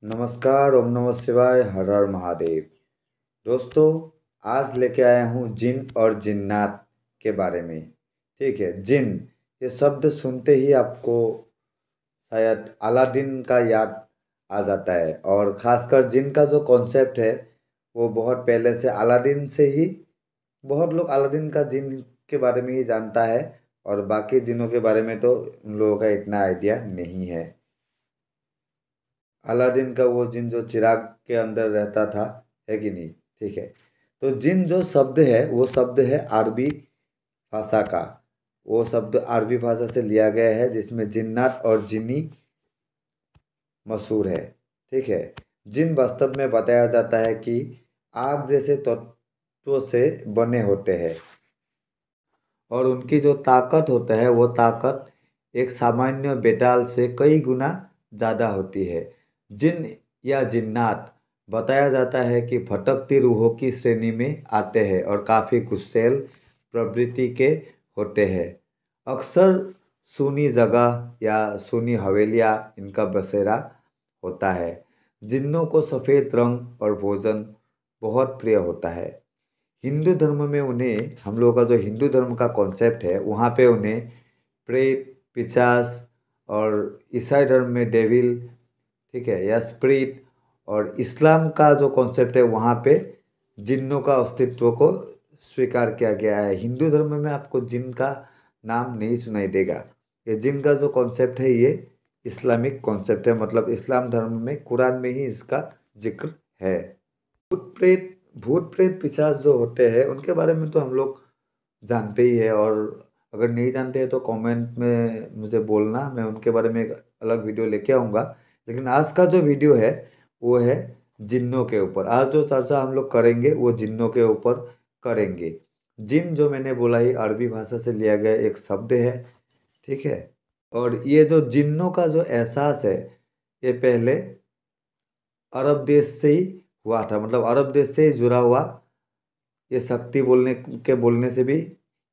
नमस्कार, ओम नमः शिवाय, हर हर महादेव। दोस्तों, आज लेके आया हूँ जिन और जिन्नात के बारे में। ठीक है, जिन ये शब्द सुनते ही आपको शायद अलादीन का याद आ जाता है। और ख़ासकर जिन का जो कॉन्सेप्ट है वो बहुत पहले से अलादीन से ही बहुत लोग अलादीन का जिन के बारे में ही जानता है। और बाकी जिनों के बारे में तो उन लोगों का इतना आइडिया नहीं है। अलादीन का वो जिन जो चिराग के अंदर रहता था, है कि नहीं? ठीक है। तो जिन जो शब्द है वो शब्द है अरबी भाषा का। वो शब्द अरबी भाषा से लिया गया है जिसमें जिन्नात और जिन्नी मशहूर है। ठीक है। जिन वास्तव में बताया जाता है कि आग जैसे तत्वों से बने होते हैं और उनकी जो ताकत होता है वो ताकत एक सामान्य बेताल से कई गुना ज़्यादा होती है। जिन या जिन्नात बताया जाता है कि भटकती रूहों की श्रेणी में आते हैं और काफ़ी गुस्सैल प्रवृत्ति के होते हैं। अक्सर सूनी जगह या सूनी हवेलियाँ इनका बसेरा होता है। जिन्नों को सफ़ेद रंग और भोजन बहुत प्रिय होता है। हिंदू धर्म में उन्हें, हम लोगों का जो हिंदू धर्म का कॉन्सेप्ट है वहाँ पे उन्हें प्रेत, पिशाच, और ईसाई धर्म में डेविल, ठीक है, या स्पिरिट, और इस्लाम का जो कॉन्सेप्ट है वहाँ पे जिन्नों का अस्तित्व को स्वीकार किया गया है। हिंदू धर्म में आपको जिन का नाम नहीं सुनाई देगा। ये जिन का जो कॉन्सेप्ट है ये इस्लामिक कॉन्सेप्ट है, मतलब इस्लाम धर्म में कुरान में ही इसका जिक्र है। भूत प्रेत पिशाच जो होते हैं उनके बारे में तो हम लोग जानते ही है। और अगर नहीं जानते हैं तो कमेंट में मुझे बोलना, मैं उनके बारे में एक अलग वीडियो लेके आऊँगा। लेकिन आज का जो वीडियो है वो है जिन्नों के ऊपर। आज जो चर्चा हम लोग करेंगे वो जिन्नों के ऊपर करेंगे। जिन जो मैंने बोला ही अरबी भाषा से लिया गया एक शब्द है। ठीक है। और ये जो जिन्नों का जो एहसास है ये पहले अरब देश से ही हुआ था, मतलब अरब देश से ही जुड़ा हुआ। ये शक्ति बोलने से भी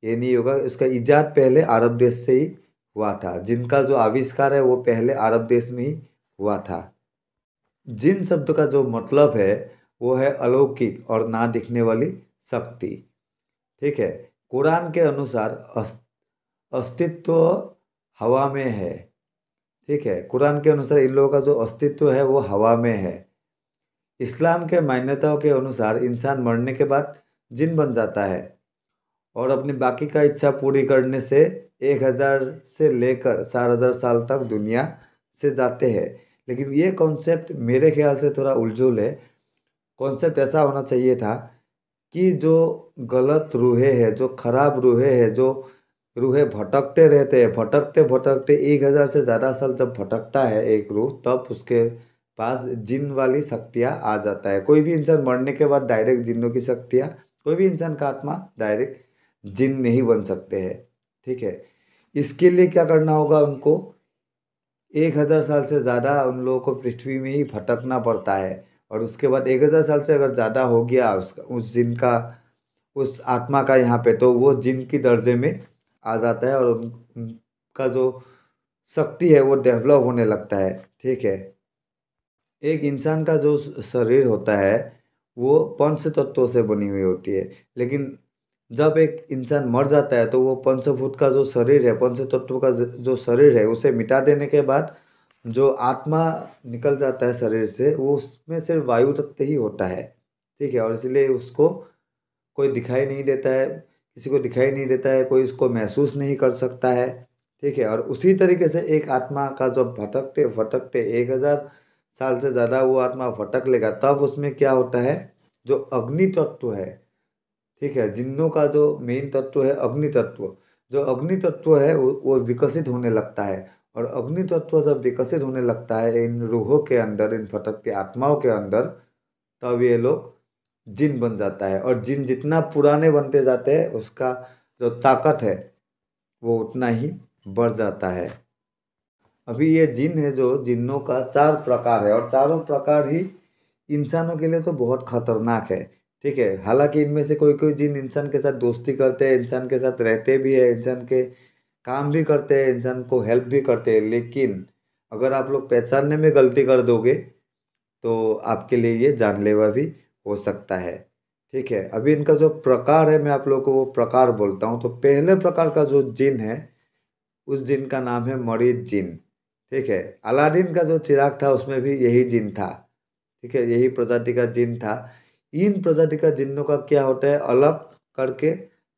ये नहीं होगा, इसका इजाद पहले अरब देश से ही हुआ था। जिनका जो आविष्कार है वो पहले अरब देश में ही हुआ था। जिन शब्द का जो मतलब है वो है अलौकिक और ना दिखने वाली शक्ति। ठीक है। कुरान के अनुसार अस्तित्व हवा में है। ठीक है, कुरान के अनुसार इन लोगों का जो अस्तित्व है वो हवा में है। इस्लाम के मान्यताओं के अनुसार इंसान मरने के बाद जिन बन जाता है और अपनी बाकी का इच्छा पूरी करने से 1000 से लेकर 4000 साल तक दुनिया से जाते हैं। लेकिन ये कॉन्सेप्ट मेरे ख्याल से थोड़ा उलझुल है। कॉन्सेप्ट ऐसा होना चाहिए था कि जो गलत रूहें हैं, जो खराब रूहें हैं, जो रूहें भटकते रहते हैं, भटकते भटकते 1000 से ज़्यादा साल जब भटकता है एक रूह, तब उसके पास जिन वाली शक्तियाँ आ जाता है। कोई भी इंसान मरने के बाद डायरेक्ट जिन्नों की शक्तियाँ, कोई भी इंसान का आत्मा डायरेक्ट जिन नहीं बन सकते हैं। ठीक है। इसके लिए क्या करना होगा उनको? 1000 साल से ज़्यादा उन लोगों को पृथ्वी में ही भटकना पड़ता है। और उसके बाद 1000 साल से अगर ज़्यादा हो गया उस जिन का, उस आत्मा का यहाँ पे, तो वो जिन की दर्जे में आ जाता है और उनका जो शक्ति है वो डेवलप होने लगता है। ठीक है। एक इंसान का जो शरीर होता है वो पंच तत्वों से बनी हुई होती है। लेकिन जब एक इंसान मर जाता है तो वो पंचभूत का जो शरीर है, पंच तत्व का जो शरीर है, उसे मिटा देने के बाद जो आत्मा निकल जाता है शरीर से, वो उसमें सिर्फ वायु तत्व ही होता है। ठीक है। और इसलिए उसको कोई दिखाई नहीं देता है, किसी को दिखाई नहीं देता है, कोई उसको महसूस नहीं कर सकता है। ठीक है। और उसी तरीके से एक आत्मा का जब भटकते भटकते 1000 साल से ज़्यादा वो आत्मा भटक लेगा, तब उसमें क्या होता है, जो अग्नि तत्व है, ठीक है, जिन्नों का जो मेन तत्व है अग्नि तत्व, जो अग्नि तत्व है वो विकसित होने लगता है। और अग्नि तत्व जब विकसित होने लगता है इन रूहों के अंदर, इन भटकती आत्माओं के अंदर, तब ये लोग जिन बन जाता है। और जिन जितना पुराने बनते जाते हैं उसका जो ताकत है वो उतना ही बढ़ जाता है। अभी ये जिन है, जो जिन्नों का 4 प्रकार है और चारों प्रकार ही इंसानों के लिए तो बहुत खतरनाक है। ठीक है। हालांकि इनमें से कोई कोई जिन इंसान के साथ दोस्ती करते हैं, इंसान के साथ रहते भी है, इंसान के काम भी करते हैं, इंसान को हेल्प भी करते हैं, लेकिन अगर आप लोग पहचानने में गलती कर दोगे तो आपके लिए ये जानलेवा भी हो सकता है। ठीक है, अभी इनका जो प्रकार है मैं आप लोगों को वो प्रकार बोलता हूँ। तो पहले प्रकार का जो जिन है उस जिन का नाम है मरीज जिन। ठीक है, अलादीन का जो चिराग था उसमें भी यही जिन था। ठीक है, यही प्रजाति का जिन था। इन प्रजाति का जिन्नों का क्या होता है, अलग करके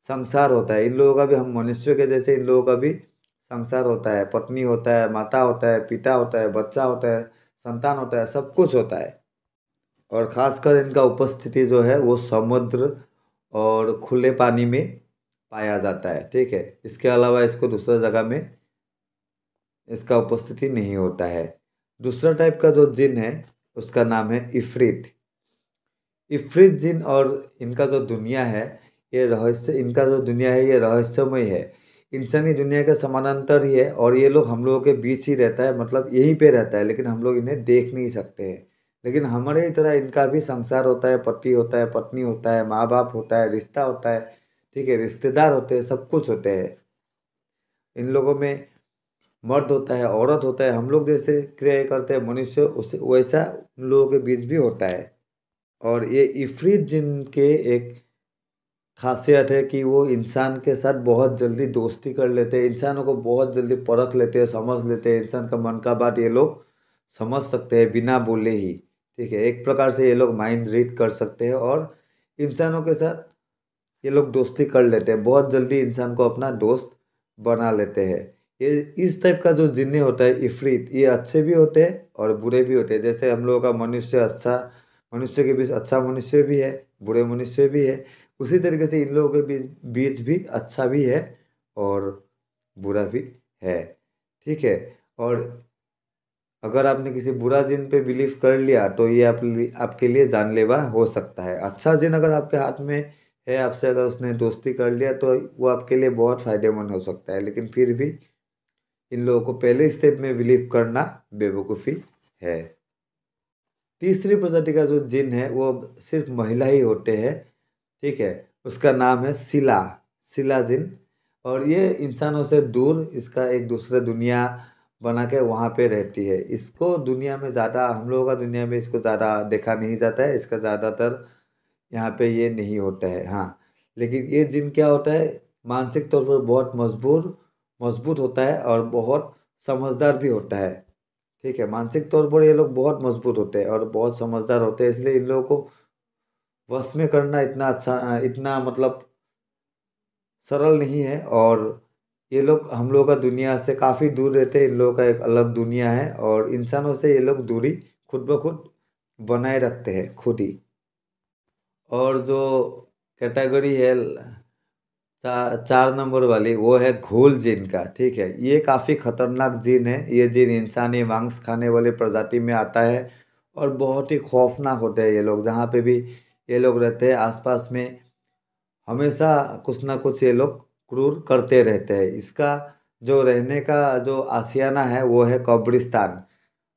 संसार होता है। इन लोगों का भी, हम मनुष्यों के जैसे इन लोगों का भी संसार होता है, पत्नी होता है, माता होता है, पिता होता है, बच्चा होता है, संतान होता है, सब कुछ होता है। और खासकर इनका उपस्थिति जो है वो समुद्र और खुले पानी में पाया जाता है। ठीक है, इसके अलावा इसको दूसरा जगह में इसका उपस्थिति नहीं होता है। दूसरा टाइप का जो जिन है उसका नाम है इफ्रीत। इफ्रीत जिन और इनका जो दुनिया है, ये रहस्य, इनका जो दुनिया है ये रहस्यमय है। इंसानी दुनिया के समानांतर ही है और ये लोग हम लोगों के बीच ही रहता है, मतलब यहीं पे रहता है, लेकिन हम लोग इन्हें देख नहीं सकते हैं। लेकिन हमारे ही तरह इनका भी संसार होता है, पति होता है, पत्नी होता है, माँ बाप होता है, रिश्ता होता है। ठीक है, रिश्तेदार होते हैं, सब कुछ होते हैं। इन लोगों में मर्द होता है, औरत होता है, हम लोग जैसे क्रिया करते हैं मनुष्य, उस वैसा उन लोगों के बीच भी होता है। और ये इफरीत जिनके एक खासियत है कि वो इंसान के साथ बहुत जल्दी दोस्ती कर लेते हैं, इंसानों को बहुत जल्दी परख लेते हैं, समझ लेते हैं। इंसान का मन का बात ये लोग समझ सकते हैं बिना बोले ही। ठीक है, एक प्रकार से ये लोग माइंड रीड कर सकते हैं और इंसानों के साथ ये लोग दोस्ती कर लेते हैं, बहुत जल्दी इंसान को अपना दोस्त बना लेते हैं। ये इस टाइप का जो जिन्ने होता है इफरीत, ये अच्छे भी होते हैं और बुरे भी होते हैं। जैसे हम लोगों का मनुष्य अच्छा, मनुष्य के बीच अच्छा मनुष्य भी है, बुरे मनुष्य भी है, उसी तरीके से इन लोगों के बीच बीच भी अच्छा भी है और बुरा भी है। ठीक है, और अगर आपने किसी बुरा जिन पे बिलीव कर लिया तो ये आपके लिए जानलेवा हो सकता है। अच्छा जिन अगर आपके हाथ में है, आपसे अगर उसने दोस्ती कर लिया तो वो आपके लिए बहुत फायदेमंद हो सकता है, लेकिन फिर भी इन लोगों को पहले स्टेप में बिलीव करना बेवकूफ़ी है। तीसरी प्रजाति का जो जिन है वो सिर्फ महिला ही होते हैं। ठीक है, उसका नाम है शिला, शिला जिन। और ये इंसानों से दूर इसका एक दूसरे दुनिया बना के वहाँ पे रहती है। इसको दुनिया में ज़्यादा, हम लोगों का दुनिया में इसको ज़्यादा देखा नहीं जाता है, इसका ज़्यादातर यहाँ पे ये नहीं होता है। हाँ, लेकिन ये जिन क्या होता है, मानसिक तौर पर बहुत मजबूत मजबूत होता है और बहुत समझदार भी होता है। ठीक है, मानसिक तौर पर ये लोग बहुत मजबूत होते हैं और बहुत समझदार होते हैं, इसलिए इन लोगों को वश में करना इतना अच्छा, इतना मतलब सरल नहीं है। और ये लोग हम लोगों का दुनिया से काफ़ी दूर रहते हैं, इन लोगों का एक अलग दुनिया है और इंसानों से ये लोग दूरी खुद ब खुद बनाए रखते हैं खुद ही। और जो कैटेगरी है 4 नंबर वाली, वो है घोल जिन का। ठीक है, ये काफ़ी खतरनाक जिन है। ये जिन इंसानी मांस खाने वाले प्रजाति में आता है और बहुत ही खौफनाक होते हैं ये लोग। जहाँ पे भी ये लोग रहते हैं आसपास में हमेशा कुछ ना कुछ ये लोग क्रूर करते रहते हैं। इसका जो रहने का जो आशियाना है वो है कब्रिस्तान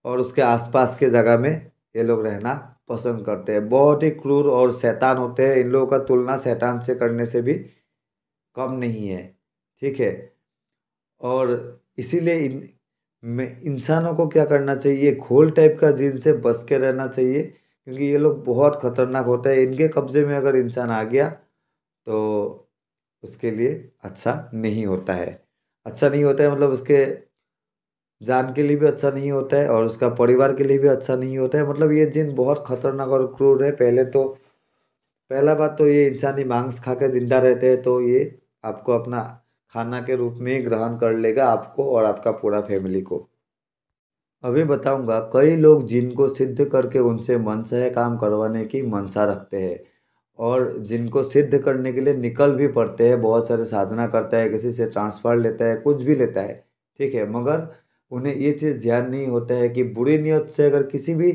और उसके आसपास के जगह में ये लोग रहना पसंद करते हैं। बहुत ही क्रूर और शैतान होते हैं, इन लोगों का तुलना शैतान से करने से भी कम नहीं है। ठीक है, और इसीलिए इन में इंसानों को क्या करना चाहिए, घोल टाइप का जीन से बच के रहना चाहिए, क्योंकि ये लोग बहुत खतरनाक होते हैं। इनके कब्जे में अगर इंसान आ गया तो उसके लिए अच्छा नहीं होता है। अच्छा नहीं होता है मतलब उसके जान के लिए भी अच्छा नहीं होता है और उसका परिवार के लिए भी अच्छा नहीं होता है। मतलब ये जिन बहुत खतरनाक और क्रूर है। पहला बात तो ये इंसानी मांस खा के जिंदा रहते हैं, तो ये आपको अपना खाना के रूप में ही ग्रहण कर लेगा, आपको और आपका पूरा फैमिली को। अभी बताऊंगा, कई लोग जिनको सिद्ध करके उनसे मनचाहे काम करवाने की मंशा रखते हैं और जिनको सिद्ध करने के लिए निकल भी पड़ते हैं, बहुत सारे साधना करता है, किसी से ट्रांसफर लेता है, कुछ भी लेता है। ठीक है, मगर उन्हें ये चीज़ ध्यान नहीं होता है कि बुरी नियत से अगर किसी भी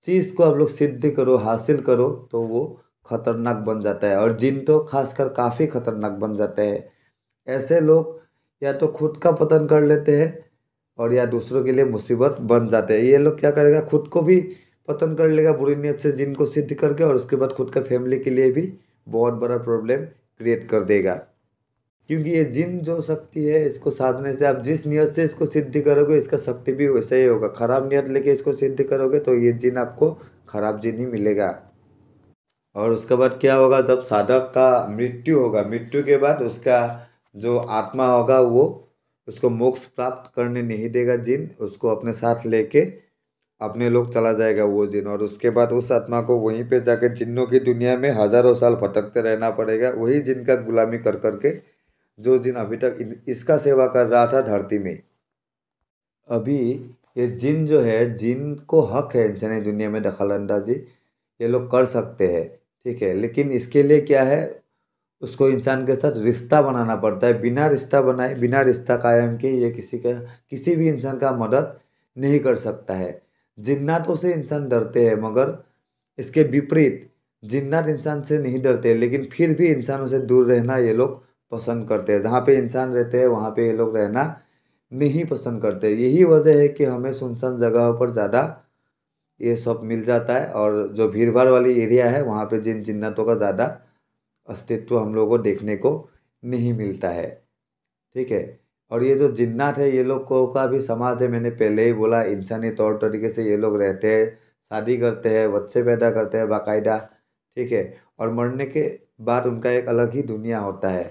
चीज़ को आप लोग सिद्ध करो, हासिल करो, तो वो खतरनाक बन जाता है और जिन तो खासकर काफ़ी खतरनाक बन जाते हैं। ऐसे लोग या तो खुद का पतन कर लेते हैं और या दूसरों के लिए मुसीबत बन जाते हैं। ये लोग क्या करेगा, खुद को भी पतन कर लेगा बुरी नीयत से जिनको सिद्ध करके, और उसके बाद खुद का फैमिली के लिए भी बहुत बड़ा प्रॉब्लम क्रिएट कर देगा। क्योंकि ये जिन जो शक्ति है, इसको साधने से आप जिस नियत से इसको सिद्ध करोगे, इसका शक्ति भी वैसे ही होगा। खराब नियत लेके इसको सिद्ध करोगे तो ये जिन आपको खराब जिन ही मिलेगा। और उसके बाद क्या होगा, जब साधक का मृत्यु होगा, मृत्यु के बाद उसका जो आत्मा होगा वो उसको मोक्ष प्राप्त करने नहीं देगा जिन, उसको अपने साथ लेके अपने लोग चला जाएगा वो जिन। और उसके बाद उस आत्मा को वहीं पे जाके जिन्नों की दुनिया में हजारों साल भटकते रहना पड़ेगा, वही जिन का गुलामी कर करके, जो जिन अभी तक इसका सेवा कर रहा था धरती में। अभी ये जिन जो है, जिन को हक है इंसानी दुनिया में दखल अंदाजी ये लोग कर सकते हैं, ठीक है। लेकिन इसके लिए क्या है, उसको इंसान के साथ रिश्ता बनाना पड़ता है। बिना रिश्ता बनाए, बिना रिश्ता कायम किए ये किसी भी इंसान का मदद नहीं कर सकता है। जिन्नातों से इंसान डरते हैं, मगर इसके विपरीत जिन्नात इंसान से नहीं डरते, लेकिन फिर भी इंसानों से दूर रहना ये लोग पसंद करते हैं। जहाँ पे इंसान रहते हैं वहाँ पे ये लोग रहना नहीं पसंद करते। यही वजह है कि हमें सुनसान जगहों पर ज़्यादा ये सब मिल जाता है, और जो भीड़ भाड़ वाली एरिया है वहाँ पे जिन जिन्नातों का ज़्यादा अस्तित्व हम लोगों को देखने को नहीं मिलता है, ठीक है। और ये जो जिन्नात है, ये लोगों का भी समाज है। मैंने पहले ही बोला, इंसानी तौर तरीके से ये लोग रहते हैं, शादी करते हैं, बच्चे पैदा करते हैं बाकायदा, ठीक है। और मरने के बाद उनका एक अलग ही दुनिया होता है,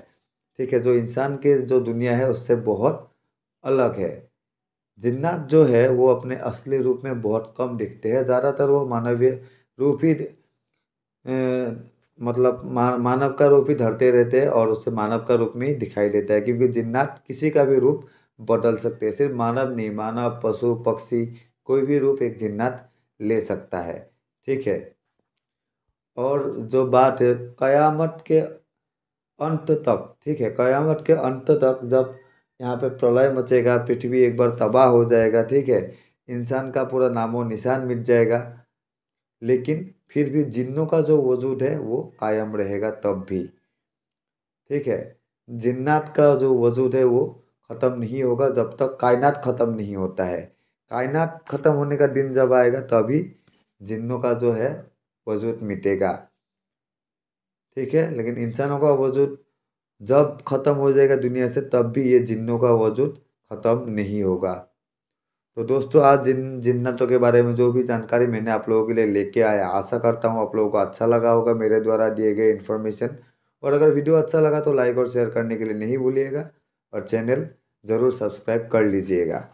ठीक है, जो इंसान के जो दुनिया है उससे बहुत अलग है। जिन्नात जो है वो अपने असली रूप में बहुत कम दिखते हैं, ज़्यादातर वो मानवीय रूप ही मतलब मानव का रूप ही धरते रहते हैं, और उसे मानव का रूप में ही दिखाई देता है। क्योंकि जिन्नात किसी का भी रूप बदल सकते हैं, सिर्फ मानव नहीं, मानव, पशु, पक्षी, कोई भी रूप एक जिन्नात ले सकता है, ठीक है। और जो बात है कयामत के अंत तक, ठीक है, कयामत के अंत तक, जब यहाँ पे प्रलय मचेगा, पृथ्वी एक बार तबाह हो जाएगा, ठीक है, इंसान का पूरा नामो निशान मिट जाएगा, लेकिन फिर भी जिन्नों का जो वजूद है वो कायम रहेगा तब भी, ठीक है। जिन्नात का जो वजूद है वो ख़त्म नहीं होगा जब तक कायनात ख़त्म नहीं होता है। कायनात ख़त्म होने का दिन जब आएगा तभी जिन्नों का जो है वजूद मिटेगा, ठीक है। लेकिन इंसानों का वजूद जब ख़त्म हो जाएगा दुनिया से, तब भी ये जिन्नों का वजूद ख़त्म नहीं होगा। तो दोस्तों, आज जिन्नतों के बारे में जो भी जानकारी मैंने आप लोगों के लिए लेके आया, आशा करता हूँ आप लोगों को अच्छा लगा होगा मेरे द्वारा दिए गए इन्फॉर्मेशन। और अगर वीडियो अच्छा लगा तो लाइक और शेयर करने के लिए नहीं भूलिएगा, और चैनल ज़रूर सब्सक्राइब कर लीजिएगा।